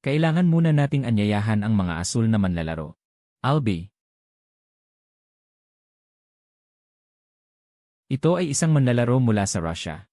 Kailangan muna nating anyayahan ang mga asul na manlalaro. Albi. Ito ay isang manlalaro mula sa Russia.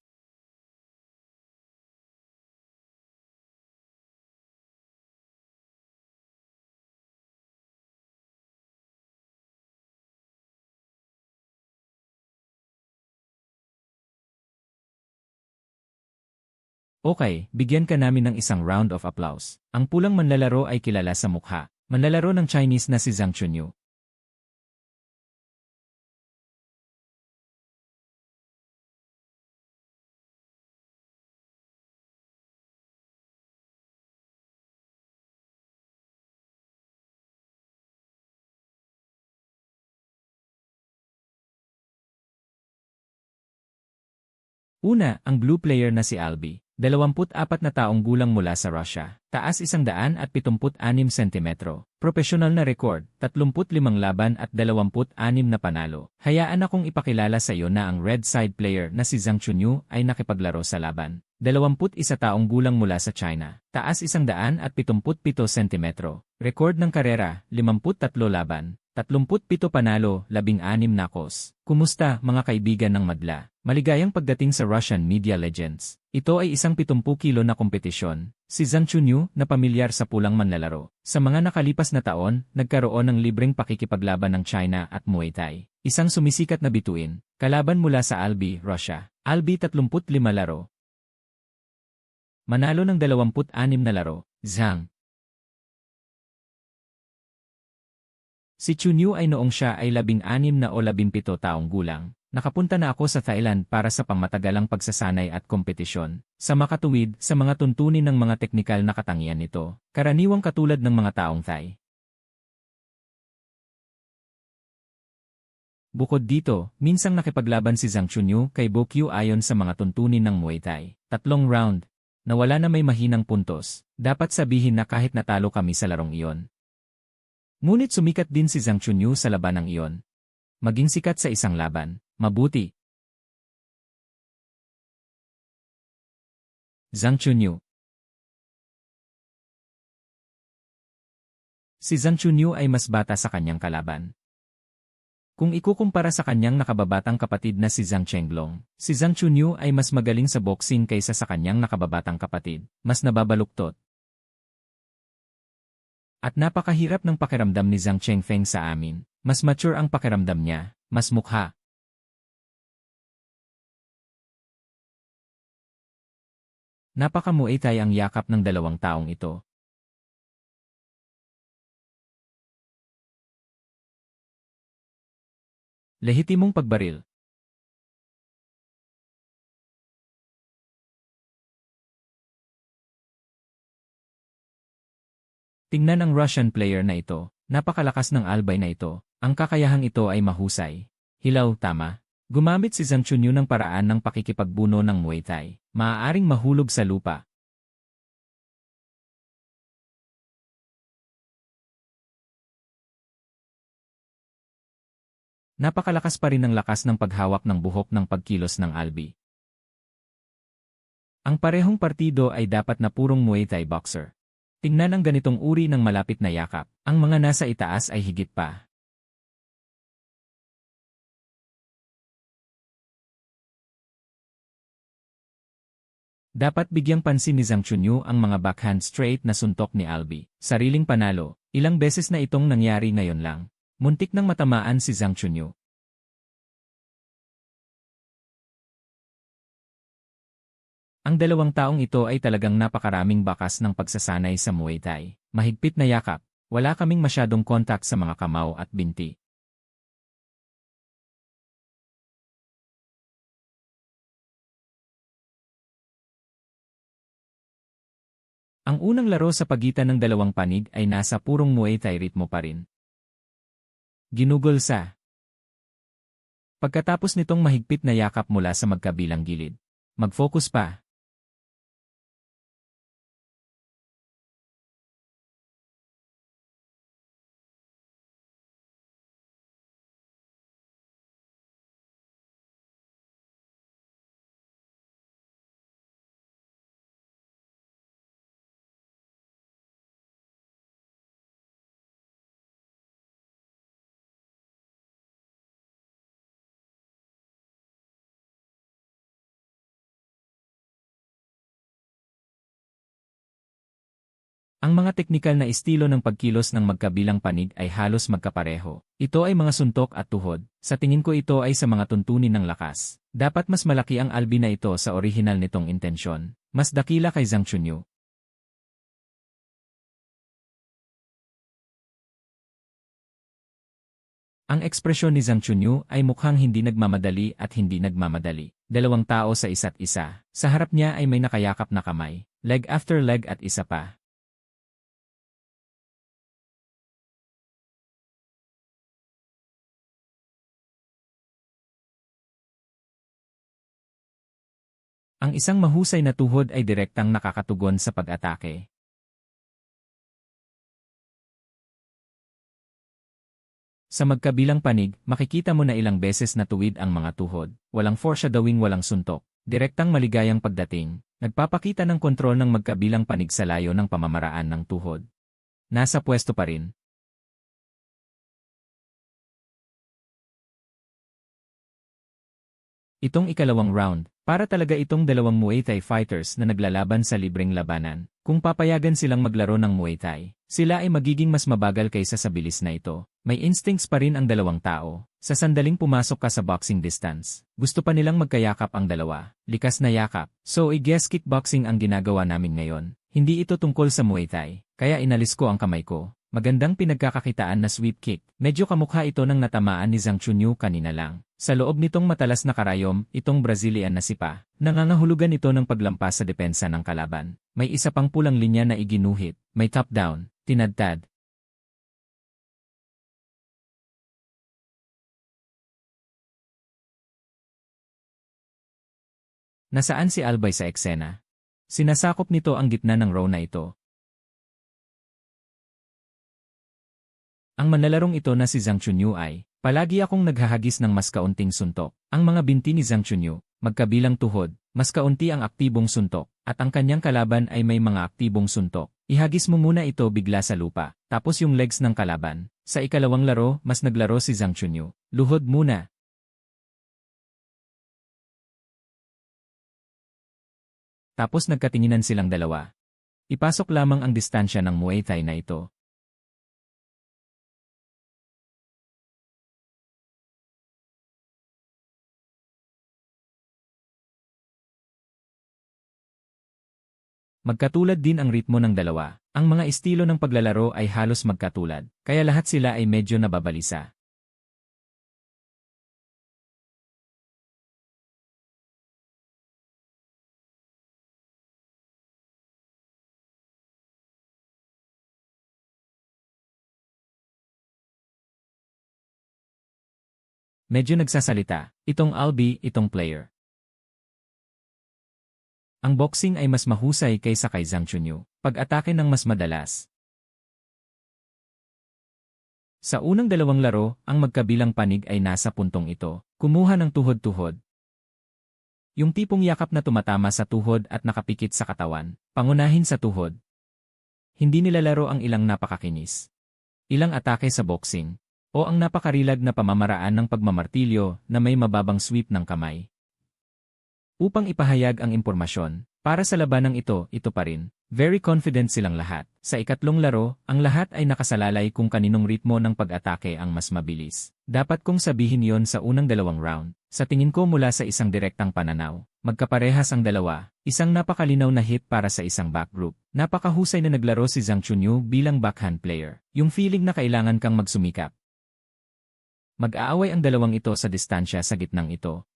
Okay, bigyan ka namin ng isang round of applause. Ang pulang manlalaro ay kilala sa mukha. Manlalaro ng Chinese na si Zhang Chunyu. Una, ang blue player na si Albi, 24 na taong gulang mula sa Russia, taas 176 sentimetro, profesional na record, 35 laban at 26 na panalo. Hayaan akong ipakilala sa iyo na ang red side player na si Zhang Chunyu ay nakipaglaro sa laban. 21 taong gulang mula sa China, taas 177 sentimetro, record ng karera, 53 laban, 37 panalo, 16 knocks. Kumusta mga kaibigan ng madla? Maligayang pagdating sa Russian Media Legends. Ito ay isang 70 kilo na kompetisyon. Si Zhang Chunyu na pamilyar sa pulang manlalaro. Sa mga nakalipas na taon, nagkaroon ng libreng pakikipaglaban ng China at Muay Thai. Isang sumisikat na bituin. Kalaban mula sa Albi, Russia. Albi 35 laro. Manalo ng 26 na laro. Zhang. Si Chunyu ay noong siya ay 16 na o 17 taong gulang. Nakapunta na ako sa Thailand para sa pangmatagalang pagsasanay at kompetisyon. Sa makatuwid, sa mga tuntunin ng mga teknikal na katangian nito, karaniwang katulad ng mga taong Thai. Bukod dito, minsang nakipaglaban si Zhang Chunyu kay Bokyu ayon sa mga tuntunin ng Muay Thai. 3 round. Nawala na may mahinang puntos. Dapat sabihin na kahit natalo kami sa larong iyon. Ngunit sumikat din si Zhang Chunyu sa labanang iyon. Maging sikat sa isang laban. Mabuti. Zhang Chunyu. Si Zhang Chunyu ay mas bata sa kanyang kalaban. Kung ikukumpara sa kanyang nakababatang kapatid na si Zhang Chenglong, si Zhang Chunyu ay mas magaling sa boxing kaysa sa kanyang nakababatang kapatid, mas nababaluktot. At napakahirap ng pakiramdam ni Zhang Chengfeng sa amin. Mas mature ang pakiramdam niya, mas mukha. Napaka-Muay Thai ang yakap ng dalawang taong ito. Lehitimong pagbaril. Tingnan ang Russian player na ito, napakalakas ng albay na ito, ang kakayahang ito ay mahusay. Hilaw, tama. Gumamit si Zhang Chunyu ng paraan ng pakikipagbuno ng Muay Thai, maaaring mahulog sa lupa. Napakalakas pa rin ang lakas ng paghawak ng buhok ng pagkilos ng Albi. Ang parehong partido ay dapat na purong Muay Thai boxer. Tingnan ang ganitong uri ng malapit na yakap, ang mga nasa itaas ay higit pa. Dapat bigyang pansin ni Zhang Chunyu ang mga backhand straight na suntok ni Albi. Sariling panalo, ilang beses na itong nangyari ngayon lang. Muntik nang matamaan si Zhang Chunyu. Ang dalawang taong ito ay talagang napakaraming bakas ng pagsasanay sa Muay Thai. Mahigpit na yakap, wala kaming masyadong kontak sa mga kamao at binti. Ang unang laro sa pagitan ng dalawang panig ay nasa purong Muay Thai ritmo pa rin. Ginugol sa. Pagkatapos nitong mahigpit na yakap mula sa magkabilang gilid. Mag-focus pa. Ang mga teknikal na estilo ng pagkilos ng magkabilang panig ay halos magkapareho. Ito ay mga suntok at tuhod. Sa tingin ko ito ay sa mga tuntunin ng lakas. Dapat mas malaki ang albi na ito sa orihinal nitong intensyon. Mas dakila kay Zhang Chunyu. Ang ekspresyon ni Zhang Chunyu ay mukhang hindi nagmamadali at hindi nagmamadali. Dalawang tao sa isa't isa. Sa harap niya ay may nakayakap na kamay. Leg after leg at isa pa. Ang isang mahusay na tuhod ay direktang nakakatugon sa pag-atake. Sa magkabilang panig, makikita mo na ilang beses na tuwid ang mga tuhod. Walang foreshadowing, walang suntok. Direktang maligayang pagdating. Nagpapakita ng kontrol ng magkabilang panig sa layo ng pamamaraan ng tuhod. Nasa pwesto pa rin. Itong ikalawang round, para talaga itong dalawang Muay Thai fighters na naglalaban sa libreng labanan. Kung papayagan silang maglaro ng Muay Thai, sila ay magiging mas mabagal kaysa sa bilis na ito. May instincts pa rin ang dalawang tao. Sa sandaling pumasok ka sa boxing distance, gusto pa nilang magkayakap ang dalawa. Likas na yakap. So I guess kickboxing ang ginagawa namin ngayon. Hindi ito tungkol sa Muay Thai, kaya inalis ko ang kamay ko. Magandang pinagkakakitaan na sweep kick. Medyo kamukha ito ng natamaan ni Zhang Chunyu kanina lang. Sa loob nitong matalas na karayom, itong Brazilian na sipa, nangangahulugan ito ng paglampas sa depensa ng kalaban. May isa pang pulang linya na iginuhit, may top-down, tinadtad. Nasaan si Albay sa eksena? Sinasakop nito ang gitna ng row na ito. Ang manlalarong ito na si Zhang Chunyu ay, palagi akong naghahagis ng mas kaunting suntok. Ang mga binti ni Zhang Chunyu, magkabilang tuhod, mas kaunti ang aktibong suntok, at ang kanyang kalaban ay may mga aktibong suntok. Ihagis mo muna ito bigla sa lupa, tapos yung legs ng kalaban. Sa ikalawang laro, mas naglaro si Zhang Chunyu. Luhod muna. Tapos nagkatinginan silang dalawa. Ipasok lamang ang distansya ng Muay Thai na ito. Magkatulad din ang ritmo ng dalawa. Ang mga estilo ng paglalaro ay halos magkatulad, kaya lahat sila ay medyo nababalisa. Medyo nagsasalita, itong Albi, itong player. Ang boxing ay mas mahusay kaysa kay Zhang Chunyu. Pag-atake ng mas madalas. Sa unang dalawang laro, ang magkabilang panig ay nasa puntong ito. Kumuha ng tuhod-tuhod. Yung tipong yakap na tumatama sa tuhod at nakapikit sa katawan. Pangunahin sa tuhod. Hindi nilalaro ang ilang napakakinis. Ilang atake sa boxing. O ang napakarilag na pamamaraan ng pagmamartilyo na may mababang sweep ng kamay. Upang ipahayag ang impormasyon, para sa labanang ito pa rin. Very confident silang lahat. Sa ikatlong laro, ang lahat ay nakasalalay kung kaninong ritmo ng pag-atake ang mas mabilis. Dapat kong sabihin yon sa unang dalawang round. Sa tingin ko mula sa isang direktang pananaw, magkaparehas ang dalawa. Isang napakalinaw na hit para sa isang back group. Napakahusay na naglaro si Zhang Chunyu bilang backhand player. Yung feeling na kailangan kang magsumikap. Mag-aaway ang dalawang ito sa distansya sa gitnang ito.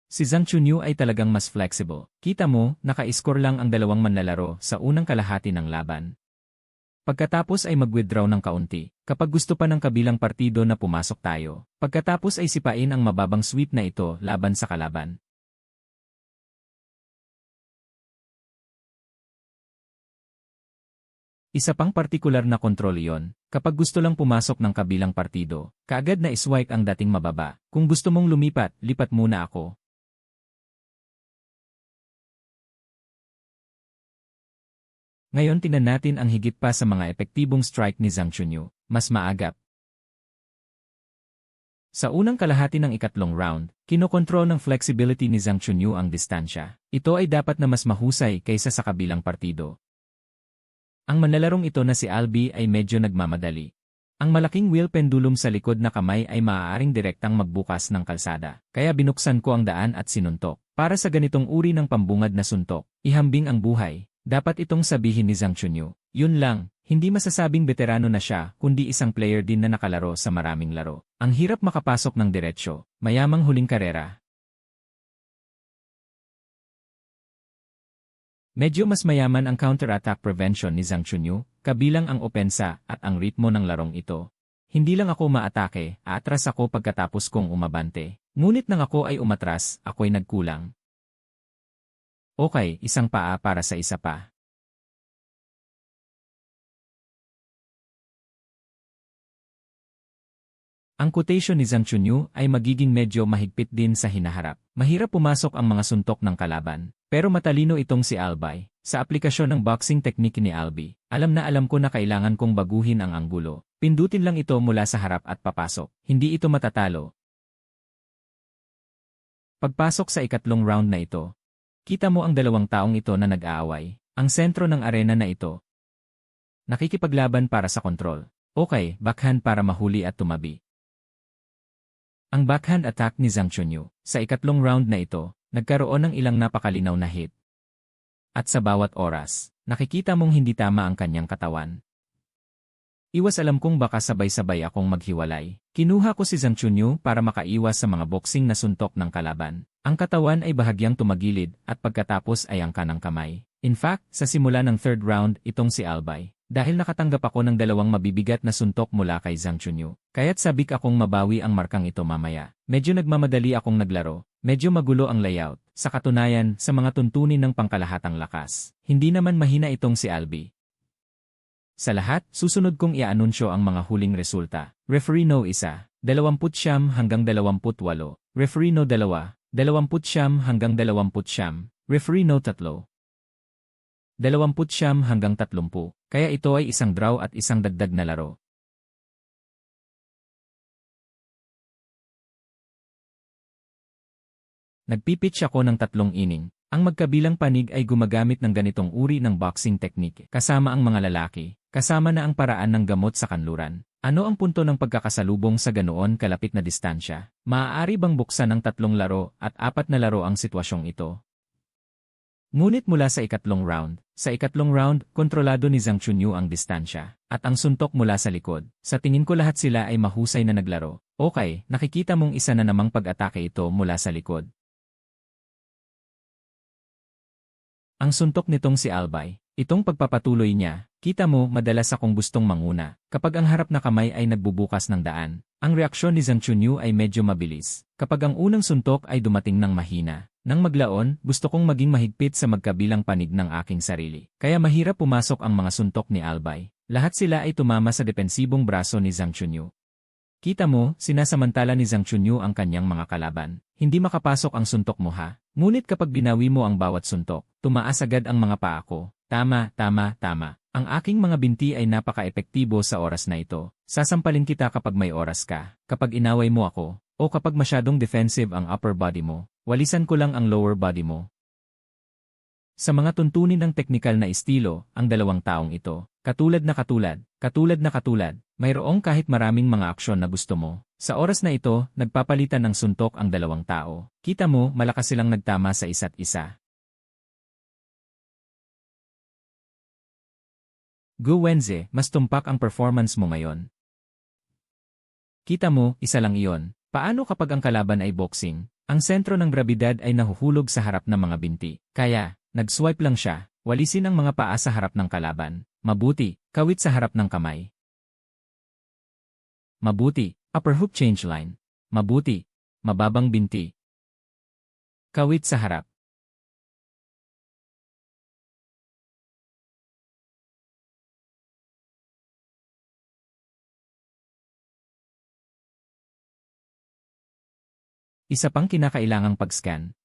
Si Zhang Chunyu ay talagang mas flexible. Kita mo, naka-score lang ang dalawang manlalaro sa unang kalahati ng laban. Pagkatapos ay mag-withdraw ng kaunti. Kapag gusto pa ng kabilang partido na pumasok tayo. Pagkatapos ay sipain ang mababang sweep na ito laban sa kalaban. Isa pang partikular na kontrol iyon. Kapag gusto lang pumasok ng kabilang partido, kaagad na iswipe ang dating mababa. Kung gusto mong lumipat, lipat muna ako. Ngayon tingnan natin ang higit pa sa mga epektibong strike ni Zhang Chunyu. Mas maagap. Sa unang kalahati ng ikatlong round, kinokontrol ng flexibility ni Zhang Chunyu ang distansya. Ito ay dapat na mas mahusay kaysa sa kabilang partido. Ang manlalarong ito na si Albi ay medyo nagmamadali. Ang malaking wheel pendulum sa likod na kamay ay maaaring direktang magbukas ng kalsada. Kaya binuksan ko ang daan at sinuntok. Para sa ganitong uri ng pambungad na suntok, ihambing ang buhay. Dapat itong sabihin ni Zhang Chunyu. Yun lang, hindi masasabing veterano na siya, kundi isang player din na nakalaro sa maraming laro. Ang hirap makapasok ng diretsyo, mayamang huling karera. Medyo mas mayaman ang counter-attack prevention ni Zhang Chunyu, kabilang ang opensa at ang ritmo ng larong ito. Hindi lang ako maatake, aatras ako pagkatapos kong umabante. Ngunit nang ako ay umatras, ako'y nagkulang. Okay, isang paa para sa isa pa. Ang quotation ni Zhang Chunyu ay magiging medyo mahigpit din sa hinaharap. Mahirap pumasok ang mga suntok ng kalaban. Pero matalino itong si Albay. Sa aplikasyon ng boxing technique ni Albi, alam na alam ko na kailangan kong baguhin ang anggulo. Pindutin lang ito mula sa harap at papasok. Hindi ito matatalo. Pagpasok sa ikatlong round na ito, kita mo ang dalawang taong ito na nag-aaway. Ang sentro ng arena na ito. Nakikipaglaban para sa kontrol. Okay, backhand para mahuli at tumabi. Ang backhand attack ni Zhang Chunyu, sa ikatlong round na ito, nagkaroon ng ilang napakalinaw na hit. At sa bawat oras, nakikita mong hindi tama ang kanyang katawan. Iwas alam kong baka sabay-sabay akong maghiwalay. Kinuha ko si Zhang Chunyu para makaiwas sa mga boxing na suntok ng kalaban. Ang katawan ay bahagyang tumagilid at pagkatapos ay ang kanang kamay. In fact, sa simula ng third round, itong si Albay. Dahil nakatanggap ako ng dalawang mabibigat na suntok mula kay Zhang Chunyu. Kaya't sabik akong mabawi ang markang ito mamaya. Medyo nagmamadali akong naglaro. Medyo magulo ang layout. Sa katunayan, sa mga tuntunin ng pangkalahatang lakas. Hindi naman mahina itong si Albi. Sa lahat, susunod kong i-anunsyo ang mga huling resulta. Referee no 1, 29 hanggang 28. Referee no 2, 29 hanggang 29. Referee no 3, 29 hanggang 30. Kaya ito ay isang draw at isang dagdag na laro. Nagpipitch ako ng 3 inning. Ang magkabilang panig ay gumagamit ng ganitong uri ng boxing technique. Kasama ang mga lalaki, kasama na ang paraan ng gamot sa kanluran. Ano ang punto ng pagkakasalubong sa ganoon kalapit na distansya? Maaari bang buksan ng 3 laro at 4 na laro ang sitwasyong ito? Ngunit mula sa ikatlong round, kontrolado ni Zhang Chunyu ang distansya. At ang suntok mula sa likod. Sa tingin ko lahat sila ay mahusay na naglaro. Okay, nakikita mong isa na namang pag-atake ito mula sa likod. Ang suntok nitong si Albay, itong pagpapatuloy niya, kita mo madalas akong gustong manguna. Kapag ang harap na kamay ay nagbubukas ng daan, ang reaksyon ni Zhang Chunyu ay medyo mabilis. Kapag ang unang suntok ay dumating ng mahina, nang maglaon, gusto kong maging mahigpit sa magkabilang panig ng aking sarili. Kaya mahirap pumasok ang mga suntok ni Albay. Lahat sila ay tumama sa depensibong braso ni Zhang Chunyu. Kita mo, sinasamantala ni Zhang Chunyu ang kanyang mga kalaban. Hindi makapasok ang suntok mo ha. Ngunit kapag binawi mo ang bawat suntok, tumaas agad ang mga paa ko. Tama. Ang aking mga binti ay napaka-epektibo sa oras na ito. Sasampalin kita kapag may oras ka. Kapag inaway mo ako, o kapag masyadong defensive ang upper body mo, walisan ko lang ang lower body mo. Sa mga tuntunin ng teknikal na estilo, ang dalawang taong ito, katulad na katulad, mayroong kahit maraming mga aksyon na gusto mo. Sa oras na ito, nagpapalitan ng suntok ang dalawang tao. Kita mo, malakas silang nagtama sa isa't isa. Gu Wenze, mas tumpak ang performance mo ngayon. Kita mo, isa lang iyon. Paano kapag ang kalaban ay boxing? Ang sentro ng grabidad ay nahuhulog sa harap ng mga binti. Kaya, nag-swipe lang siya, walisin ang mga paa sa harap ng kalaban. Mabuti, kawit sa harap ng kamay. Mabuti, upper hook change line. Mabuti, mababang binti. Kawit sa harap. Isa pang kinakailangang pag-scan.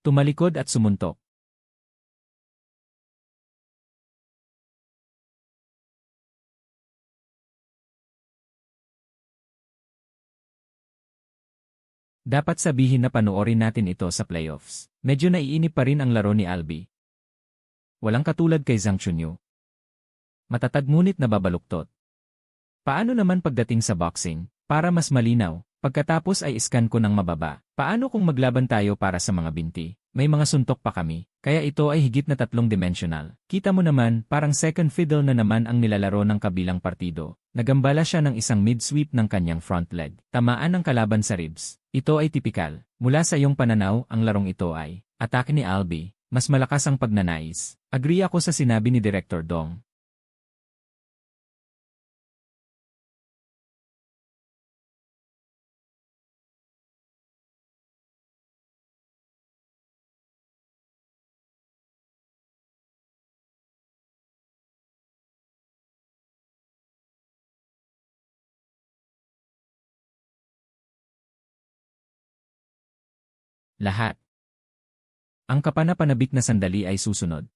Tumalikod at sumuntok. Dapat sabihin na panoorin natin ito sa playoffs. Medyo naiinip pa rin ang laro ni Albi. Walang katulad kay Zhang Chunyu. Matatag ngunit nababaluktot. Paano naman pagdating sa boxing? Para mas malinaw, pagkatapos ay iskan ko ng mababa. Paano kung maglaban tayo para sa mga binti? May mga suntok pa kami, kaya ito ay higit na 3-dimensional. Kita mo naman, parang second fiddle na naman ang nilalaro ng kabilang partido. Nagambala siya ng isang mid-sweep ng kanyang front leg. Tamaan ng kalaban sa ribs. Ito ay tipikal. Mula sa iyong pananaw, ang larong ito ay atake ni Albi. Mas malakas ang pagnanais. Agree ako sa sinabi ni Director Dong. Lahat. Ang kapanapanabik na sandali ay susunod.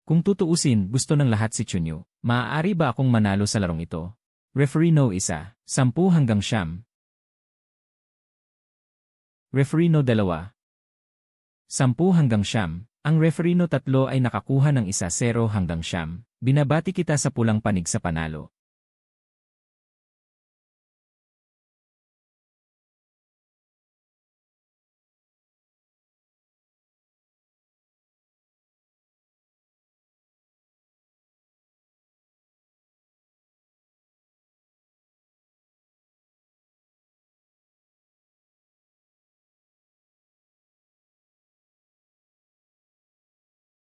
Kung tutuusin, gusto ng lahat si Chunyu. Maaari ba akong manalo sa larong ito? Referee no 1, 10-9. Referee no 2, 10-9. Ang referee no 3 ay nakakuha ng 1-0-9. Binabati kita sa pulang panig sa panalo.